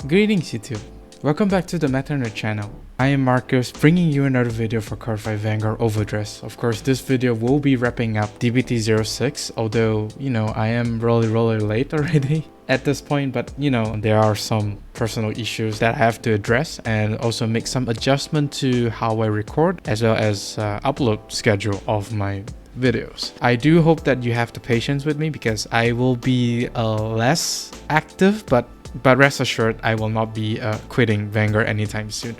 Greetings YouTube, welcome back to the Matterner channel. I am Marcus, bringing you another video for Cardfight Vanguard Overdress. Of course, this video will be wrapping up DBT06, although, I am really late already at this point, but there are some personal issues that I have to address and also make some adjustment to how I record as well as upload schedule of my videos. I do hope that you have the patience with me because I will be less active, but rest assured I will not be quitting Vanguard anytime soon.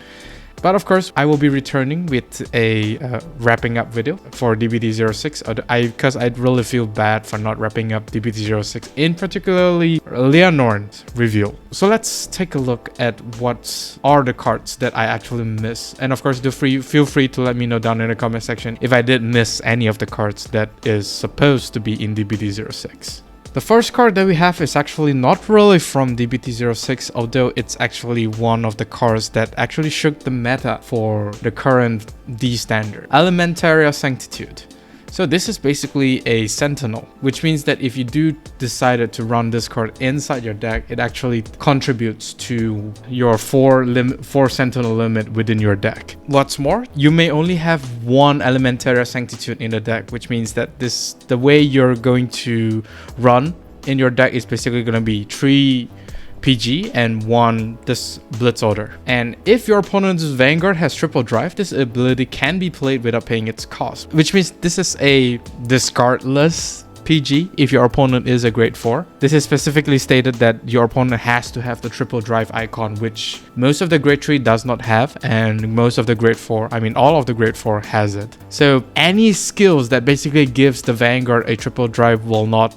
But of course, I will be returning with a wrapping up video for DBT06 because I really feel bad for not wrapping up DBT06, in particularly Lianorn's reveal. So let's take a look at what are the cards that I actually miss. And of course, feel free to let me know down in the comment section if I did miss any of the cards that is supposed to be in DBT06. The first card that we have is actually not really from DBT06, although it's actually one of the cards that actually shook the meta for the current D standard, Elementaria Sanctitude. So this is basically a sentinel, which means that if you do decided to run this card inside your deck, it actually contributes to your 4 sentinel limit within your deck. What's more, you may only have one Elementaria Sanctitude in the deck, which means that the way you're going to run in your deck is basically going to be 3 PG and 1 this Blitz Order. And if your opponent's Vanguard has triple drive, this ability can be played without paying its cost, which means this is a discardless PG if your opponent is a grade 4. This is specifically stated that your opponent has to have the triple drive icon, which most of the grade 3 does not have, and most of the grade 4, all of the grade 4 has it. So any skills that basically gives the Vanguard a triple drive will not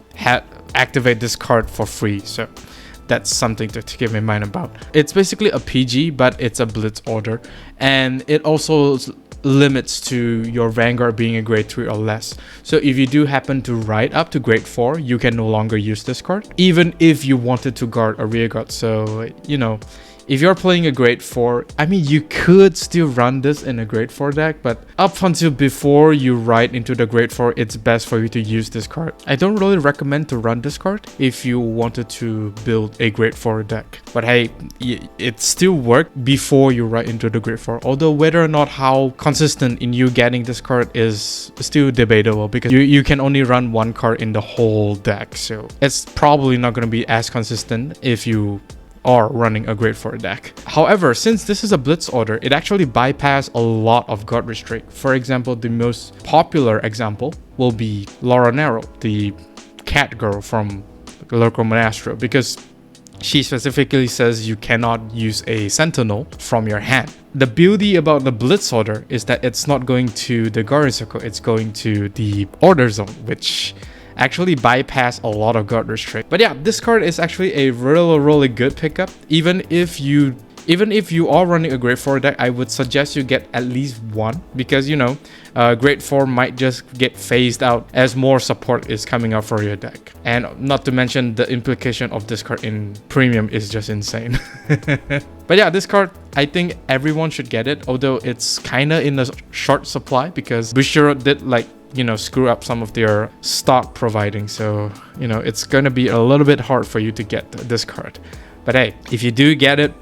activate this card for free. So that's something to keep in mind about. It's basically a PG, but it's a Blitz Order, and it also limits to your Vanguard being a grade 3 or less. So if you do happen to ride up to grade 4, you can no longer use this card, even if you wanted to guard a rear guard. So, if you're playing a grade 4, you could still run this in a grade 4 deck, but up until before you ride into the grade 4, it's best for you to use this card. I don't really recommend to run this card if you wanted to build a grade 4 deck. But hey, it still worked before you ride into the grade 4. Although whether or not how consistent in you getting this card is still debatable, because you can only run one card in the whole deck. So it's probably not going to be as consistent if you are running a grade 4 deck. However, since this is a Blitz Order, it actually bypasses a lot of guard restrict. For example, the most popular example will be Lianorn, the cat girl from Lyrical Monastro, because she specifically says you cannot use a sentinel from your hand. The beauty about the Blitz Order is that it's not going to the guard circle, it's going to the order zone, which actually bypass a lot of guard restrict. But yeah, this card is actually a really good pickup. Even if you are running a grade 4 deck, I would suggest you get at least one, because grade 4 might just get phased out as more support is coming out for your deck. And not to mention the implication of this card in premium is just insane. But yeah, this card, I think everyone should get it, although it's kinda in a short supply because Bushiroad did screw up some of their stock providing. So, it's gonna be a little bit hard for you to get this card. But hey, if you do get it,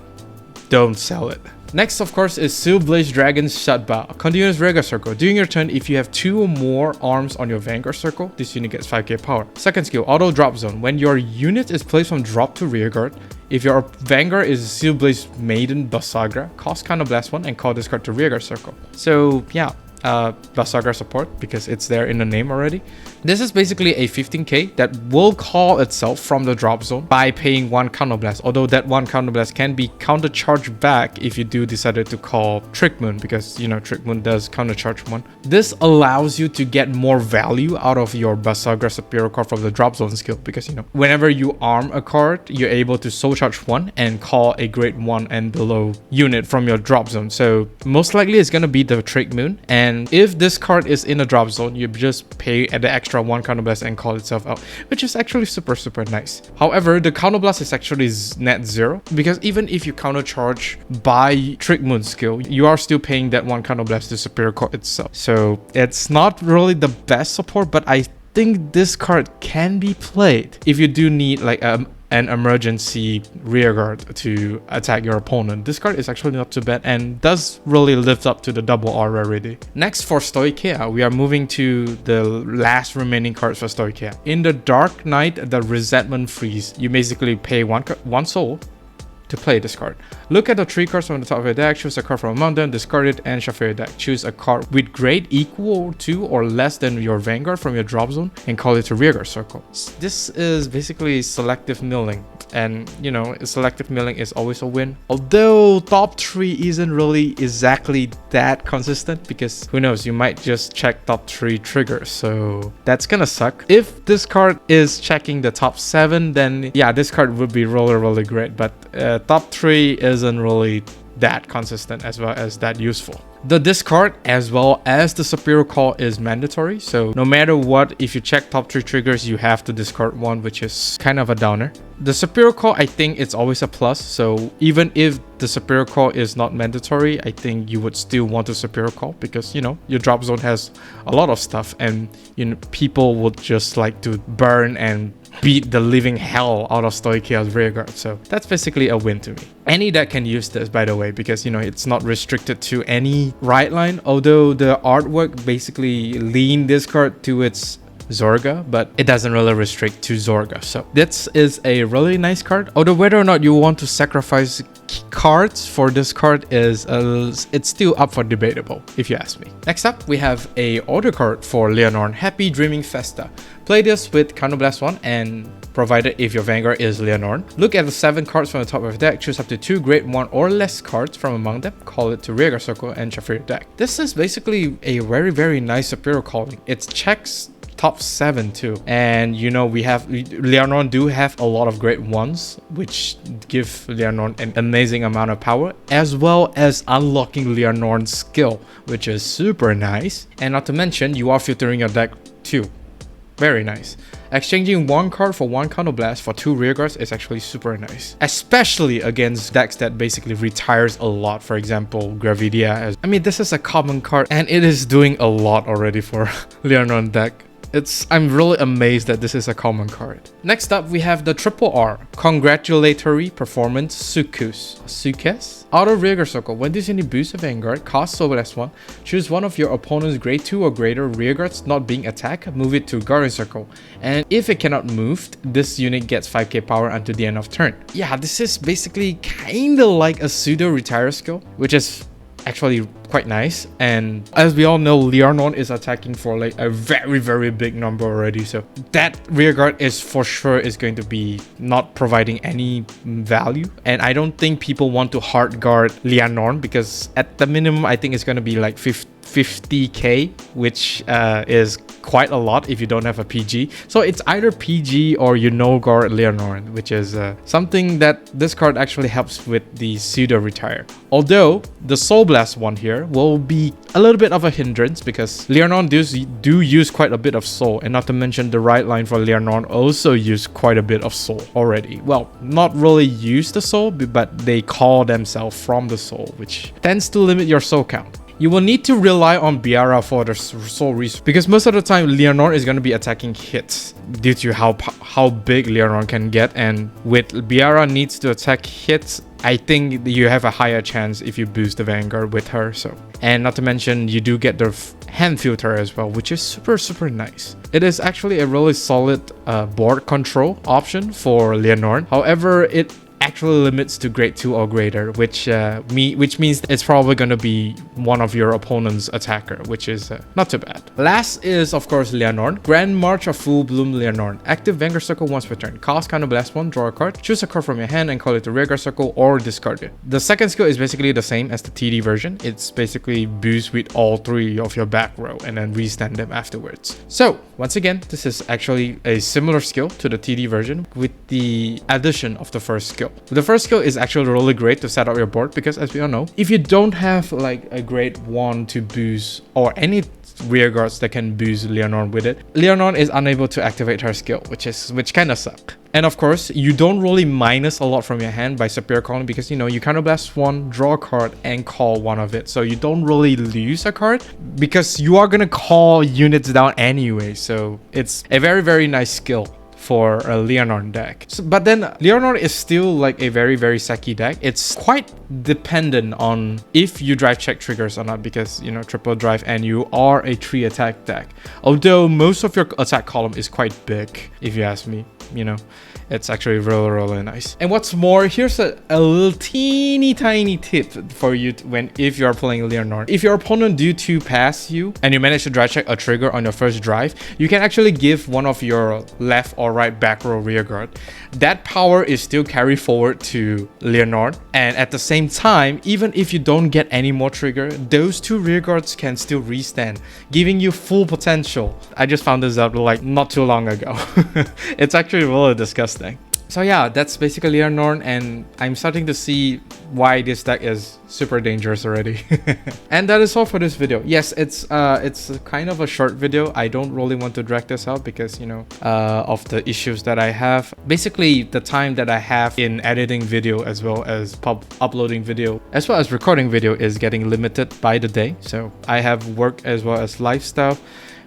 don't sell it. Next, of course, is Sealblaze Dragon's Shabda, a continuous Vanguard circle. During your turn, if you have 2 or more arms on your Vanguard circle, this unit gets 5k power. Second skill, Auto Drop Zone. When your unit is placed from drop to rearguard, if your Vanguard is Sealblaze Maiden Basagra, cost Counterblast 1 and call this card to rearguard circle. So yeah, Basagra support, because it's there in the name already. This is basically a 15k that will call itself from the drop zone by paying 1 counterblast, although that 1 counterblast can be countercharged back if you do decided to call Trick Moon, because Trick Moon does countercharge 1. This allows you to get more value out of your Basagra superior card from the drop zone skill, because whenever you arm a card, you're able to soul charge 1 and call a grade 1 and below unit from your drop zone. So most likely it's gonna be the Trick Moon, and if this card is in a drop zone, you just pay at the extra 1 counterblast and call itself out, which is actually super nice. However, the counterblast is actually net 0, because even if you countercharge by Trick Moon skill, you are still paying that 1 counterblast to superior card itself. So it's not really the best support, but I think this card can be played if you do need like an emergency rearguard to attack your opponent. This card is actually not too bad and does really live up to the double R already. Next, for Stoicheia, we are moving to the last remaining cards for Stoicheia. In the Dark Knight, the Resentment Freeze, you basically pay one soul to play this card. Look at the 3 cards from the top of your deck, choose a card from among them, discard it, and shuffle your deck. Choose a card with grade equal to or less than your Vanguard from your drop zone and call it a rearguard circle. This is basically selective milling, and you know, selective milling is always a win. Although top 3 isn't really exactly that consistent, because who knows, you might just check top 3 triggers, so that's gonna suck. If this card is checking the top 7, then yeah, this card would be really great, but top 3 isn't really that consistent as well as that useful. The discard as well as the superior call is mandatory, so no matter what, if you check top 3 triggers, you have to discard one, which is kind of a downer. The superior call, I think it's always a plus, so even if the superior call is not mandatory, I think you would still want to superior call, because you know, your drop zone has a lot of stuff and you know, people would just like to burn and beat the living hell out of Stoicheia's rearguard, so that's basically a win to me. Any deck can use this, by the way, because you know, it's not restricted to any right line, although the artwork basically lean this card to its Zorga, but it doesn't really restrict to Zorga. So this is a really nice card, although whether or not you want to sacrifice cards for this card is it's still up for debatable, if you ask me. Next up, we have a order card for Lianorn, Happy Dreaming Festa. Play this with Counterblast 1 and provided if your Vanguard is Lianorn. Look at the 7 cards from the top of your deck, choose up to 2 grade 1 or less cards from among them, call it to rearguard circle and shuffle your deck. This is basically a very nice superior calling. It checks top 7 too, and you know, we have Lianorn do have a lot of grade 1s, which give Lianorn an amazing amount of power, as well as unlocking Lianorn's skill, which is super nice. And not to mention, you are filtering your deck too. Very nice. Exchanging 1 card for 1 Counterblast for 2 rearguards is actually super nice, especially against decks that basically retires a lot. For example, Gravidia. I mean, this is a common card and it is doing a lot already for Lianorn deck. I'm really amazed that this is a common card. Next up, we have the triple R, Congratulatory Performance Sucuse. Sucuse? Auto rearguard circle. When this unit boosts a Vanguard, cost Soberless 1, choose one of your opponent's grade 2 or greater rearguards not being attacked, move it to Guardian Circle. And if it cannot move, this unit gets 5k power until the end of turn. Yeah, this is basically kinda like a pseudo retire skill, which is actually quite nice. And as we all know, Lianorn is attacking for like a very big number already, so that rearguard is for sure is going to be not providing any value. And I don't think people want to hard guard Lianorn, because at the minimum I think it's going to be like 50k, which is quite a lot if you don't have a PG. So it's either PG or you no guard Lianorn, which is something that this card actually helps with the pseudo retire. Although the Soul Blast one here will be a little bit of a hindrance, because Lianorn do use quite a bit of soul, and not to mention the right line for Lianorn also use quite a bit of soul already. Well, not really use the soul, but they call themselves from the soul, which tends to limit your soul count. You will need to rely on Biara for the soul resource, because most of the time Lianorn is going to be attacking hits due to how big Lianorn can get, and with Biara needs to attack hits, I think you have a higher chance if you boost the Vanguard with her. So, and not to mention you do get the hand filter as well, which is super nice. It is actually a really solid board control option for Lianorn. However, it actually limits to grade 2 or greater, which means it's probably going to be one of your opponent's attacker, which is not too bad. Last is of course Lianorn, Grand March of Full Bloom Lianorn. Active Vanguard Circle once per turn. Cost Counterblast 1, draw a card, choose a card from your hand and call it a rearguard circle or discard it. The second skill is basically the same as the TD version. It's basically boost with all 3 of your back row and then restand them afterwards. So once again, this is actually a similar skill to the TD version with the addition of the first skill. The first skill is actually really great to set up your board, because as we all know, if you don't have like a grade 1 to boost or any rearguards that can boost Lianorn with it, Lianorn is unable to activate her skill, which kind of suck. And of course, you don't really minus a lot from your hand by superior calling, because you know, you Counterblast 1, draw a card and call one of it, so you don't really lose a card because you are gonna call units down anyway. So it's a very nice skill for a Lianorn deck. So, but then Lianorn is still like a very, very sacky deck. It's quite dependent on if you drive check triggers or not, because, you know, triple drive and you are a 3 attack deck. Although most of your attack column is quite big, if you ask me, you know. It's actually really, really nice. And what's more, here's a little teeny tiny tip for you if you're playing Lianorn. If your opponent do 2 pass you and you manage to drive check a trigger on your first drive, you can actually give one of your left or right back row rear guard. That power is still carried forward to Lianorn, and at the same time, even if you don't get any more trigger, those 2 rear guards can still restand, giving you full potential. I just found this out like not too long ago. It's actually really disgusting. So yeah, that's basically Lianorn, and I'm starting to see why this deck is super dangerous already. And that is all for this video. Yes, it's kind of a short video. I don't really want to drag this out because, you know, of the issues that I have. Basically, the time that I have in editing video as well as uploading video as well as recording video is getting limited by the day. So I have work as well as lifestyle,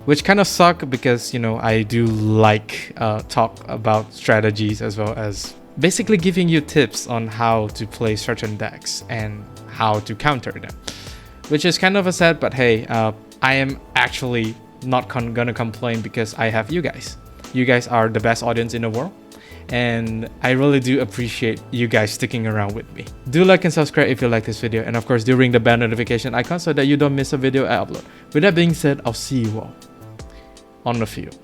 which kind of suck because, you know, I do like talk about strategies as well as basically giving you tips on how to play certain decks and how to counter them, which is kind of a sad, but hey, I am actually not gonna complain because I have you guys. You guys are the best audience in the world, and I really do appreciate you guys sticking around with me. Do like and subscribe if you like this video, and of course do ring the bell notification icon so that you don't miss a video I upload. With that being said, I'll see you all on the field.